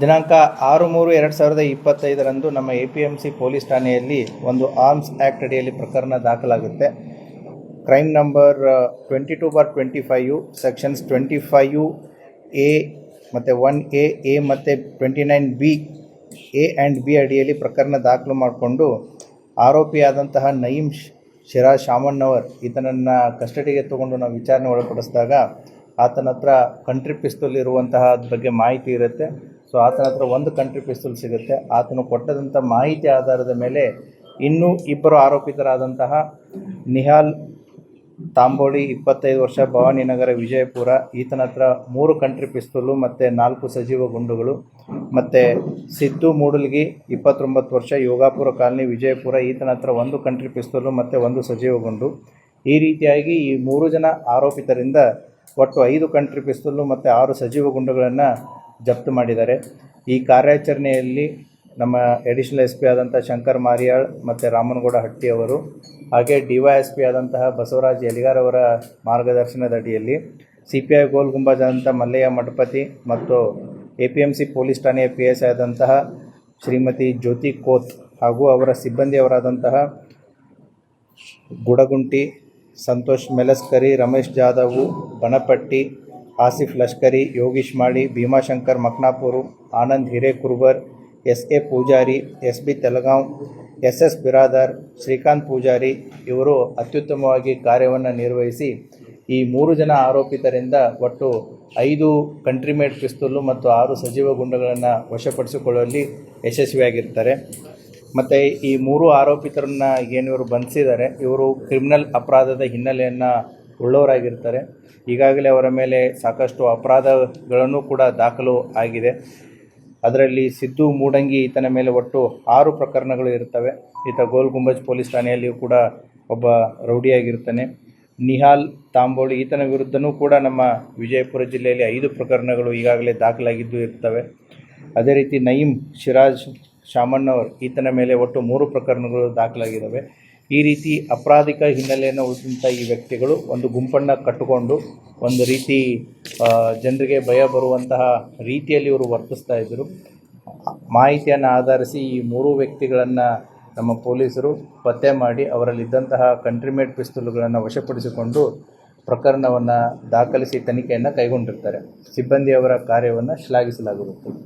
ದಿನಾಂಕ 6/3/2025 ನಮ್ಮ APMC police ಠಾಣೆಯಲ್ಲಿ ಒಂದು ಆರ್ಮ್ಸ್ ಆ್ಯಕ್ಟ್ ಅಡಿಯಲ್ಲಿ ಪ್ರಕರಣ ದಾಖಲಾಗುತ್ತೆ. ಕ್ರೈಮ್ ನಂಬರ್ 22/25 ಸೆಕ್ಷನ್ಸ್ 25A ಮತ್ತು 1A ಎ ಮತ್ತು 29B A ಆ್ಯಂಡ್ B ಅಡಿಯಲ್ಲಿ ಪ್ರಕರಣ ದಾಖಲು ಮಾಡಿಕೊಂಡು ಆರೋಪಿಯಾದಂತಹ ನಯೀಮ್ ಶಿರಾಜ್ ಶಾಮಣ್ಣವರ್ ಈತನನ್ನು ಕಸ್ಟಡಿಗೆ ತಗೊಂಡು ನಾವು ವಿಚಾರಣೆ ಒಳಪಡಿಸಿದಾಗ ಆತನ ಹತ್ರ ಕಂಟ್ರಿ ಪಿಸ್ತೂಲ್ ಇರುವಂತಹ ಬಗ್ಗೆ ಮಾಹಿತಿ ಇರುತ್ತೆ. ಸೊ ಆತನ ಹತ್ರ ಒಂದು ಕಂಟ್ರಿ ಪಿಸ್ತೂಲ್ ಸಿಗುತ್ತೆ. ಆತನು ಕೊಟ್ಟದಂಥ ಮಾಹಿತಿ ಆಧಾರದ ಮೇಲೆ ಇನ್ನೂ ಇಬ್ಬರು ಆರೋಪಿತರಾದಂತಹ ನಿಹಾಲ್ ತಾಂಬೋಳಿ 25 ವರ್ಷ, ಭವಾನಿನಗರ, ವಿಜಯಪುರ, ಈತನ ಹತ್ರ 3 ಕಂಟ್ರಿ ಪಿಸ್ತೂಲು ಮತ್ತು 4 ಸಜೀವ ಗುಂಡುಗಳು, ಮತ್ತು ಸಿದ್ದು ಮೂಡಲ್ಗಿ 29 ವರ್ಷ, ಯೋಗಾಪುರ ಕಾಲನಿ, ವಿಜಯಪುರ, ಈತನ ಹತ್ರ 1 ಕಂಟ್ರಿ ಪಿಸ್ತೂಲು ಮತ್ತು 1 ಸಜೀವ ಗುಂಡು. ಈ ರೀತಿಯಾಗಿ ಈ 3 ಜನ ಆರೋಪಿತರಿಂದ ಒಟ್ಟು 5 ಕಂಟ್ರಿ ಪಿಸ್ತೂಲು ಮತ್ತು 6 ಸಜೀವ ಗುಂಡುಗಳನ್ನು ಜಪ್ತು ಮಾಡಿದ್ದಾರೆ. ಈ ಕಾರ್ಯಾಚರಣೆಯಲ್ಲಿ ನಮ್ಮ ಎಡಿಷನಲ್ SP ಆದಂಥ ಶಂಕರ್ ಮಾರಿಯಾಳ್ ಮತ್ತು ರಾಮನಗೌಡ ಹಟ್ಟಿ ಅವರು, ಹಾಗೆ DYSP ಆದಂತಹ ಬಸವರಾಜ್ ಯಲಿಗಾರ್ ಅವರ ಮಾರ್ಗದರ್ಶನದ ಅಡಿಯಲ್ಲಿ CPI ಗೋಲ್ ಗುಂಬಾಜ್ ಆದಂಥ ಮಲ್ಲಯ್ಯ ಮಠಪತಿ ಮತ್ತು APMC ಪೊಲೀಸ್ ಠಾಣೆಯ PSI ಆದಂತಹ ಶ್ರೀಮತಿ ಜ್ಯೋತಿ ಕೋತ್ ಹಾಗೂ ಅವರ ಸಿಬ್ಬಂದಿಯವರಾದಂತಹ Gudagunti, Santosh ಮೆಲಸ್ಕರಿ, Ramesh Jadhav ಬನಪಟ್ಟಿ, Asif Lashkar, Yogish Mali, Bhimashankar ಮಕ್ನಾಪುರು, Anand Hirekurbar, SA Poojary, SB ತೆಲಗಾಂವ್, SS Biradar, Srikanth Poojary ಇವರು ಅತ್ಯುತ್ತಮವಾಗಿ ಕಾರ್ಯವನ್ನು ನಿರ್ವಹಿಸಿ ಈ 3 ಜನ ಆರೋಪಿತರಿಂದ ಒಟ್ಟು 5 ಕಂಟ್ರಿ ಮೇಡ್ ಪಿಸ್ತೂಲು ಮತ್ತು 6 ಸಜೀವ ಗುಂಡುಗಳನ್ನು ವಶಪಡಿಸಿಕೊಳ್ಳುವಲ್ಲಿ ಯಶಸ್ವಿಯಾಗಿರ್ತಾರೆ. ಮತ್ತು ಈ 3 ಆರೋಪಿತರನ್ನು ಏನು ಇವರು ಬಂಧಿಸಿದ್ದಾರೆ, ಇವರು ಕ್ರಿಮಿನಲ್ ಅಪರಾಧದ ಹಿನ್ನೆಲೆಯನ್ನು ಉಳ್ಳವರಾಗಿರ್ತಾರೆ. ಈಗಾಗಲೇ ಅವರ ಮೇಲೆ ಸಾಕಷ್ಟು ಅಪರಾಧಗಳನ್ನು ಕೂಡ ದಾಖಲು ಆಗಿದೆ. ಅದರಲ್ಲಿ ಸಿದ್ದು ಮೂಡಂಗಿ ಈತನ ಮೇಲೆ ಒಟ್ಟು 6 ಪ್ರಕರಣಗಳು ಇರ್ತವೆ. ಈತ ಗೋಲ್ ಗುಂಬಜ್ ಪೊಲೀಸ್ ಠಾಣೆಯಲ್ಲಿಯೂ ಕೂಡ ಒಬ್ಬ ರೌಡಿಯಾಗಿರ್ತಾನೆ. ನಿಹಾಲ್ ತಾಂಬೋಳಿ ಈತನ ವಿರುದ್ಧವೂ ಕೂಡ ನಮ್ಮ ವಿಜಯಪುರ ಜಿಲ್ಲೆಯಲ್ಲಿ 5 ಪ್ರಕರಣಗಳು ಈಗಾಗಲೇ ದಾಖಲಾಗಿದ್ದು ಇರ್ತವೆ. ಅದೇ ರೀತಿ ನಯೀಮ್ ಶಿರಾಜ್ ಶಾಮಣ್ಣವರ್ ಈತನ ಮೇಲೆ ಒಟ್ಟು 3 ಪ್ರಕರಣಗಳು ದಾಖಲಾಗಿದ್ದಾವೆ. ಈ ರೀತಿ ಅಪರಾಧಿಕ ಹಿನ್ನೆಲೆಯನ್ನು ಉಳಿದಂಥ ಈ ವ್ಯಕ್ತಿಗಳು ಒಂದು ಗುಂಪನ್ನು ಕಟ್ಟಿಕೊಂಡು ಒಂದು ರೀತಿ ಜನರಿಗೆ ಭಯ ಬರುವಂತಹ ರೀತಿಯಲ್ಲಿ ಇವರು ವರ್ತಿಸ್ತಾ ಇದ್ದರು. ಮಾಹಿತಿಯನ್ನು ಆಧರಿಸಿ ಈ 3 ವ್ಯಕ್ತಿಗಳನ್ನು ನಮ್ಮ ಪೊಲೀಸರು ಪತ್ತೆ ಮಾಡಿ ಅವರಲ್ಲಿದ್ದಂತಹ ಕಂಟ್ರಿ ಮೇಡ್ ಪಿಸ್ತೂಲುಗಳನ್ನು ವಶಪಡಿಸಿಕೊಂಡು ಪ್ರಕರಣವನ್ನು ದಾಖಲಿಸಿ ತನಿಖೆಯನ್ನು ಕೈಗೊಂಡಿರ್ತಾರೆ. ಸಿಬ್ಬಂದಿಯವರ ಕಾರ್ಯವನ್ನು ಶ್ಲಾಘಿಸಲಾಗುತ್ತದೆ.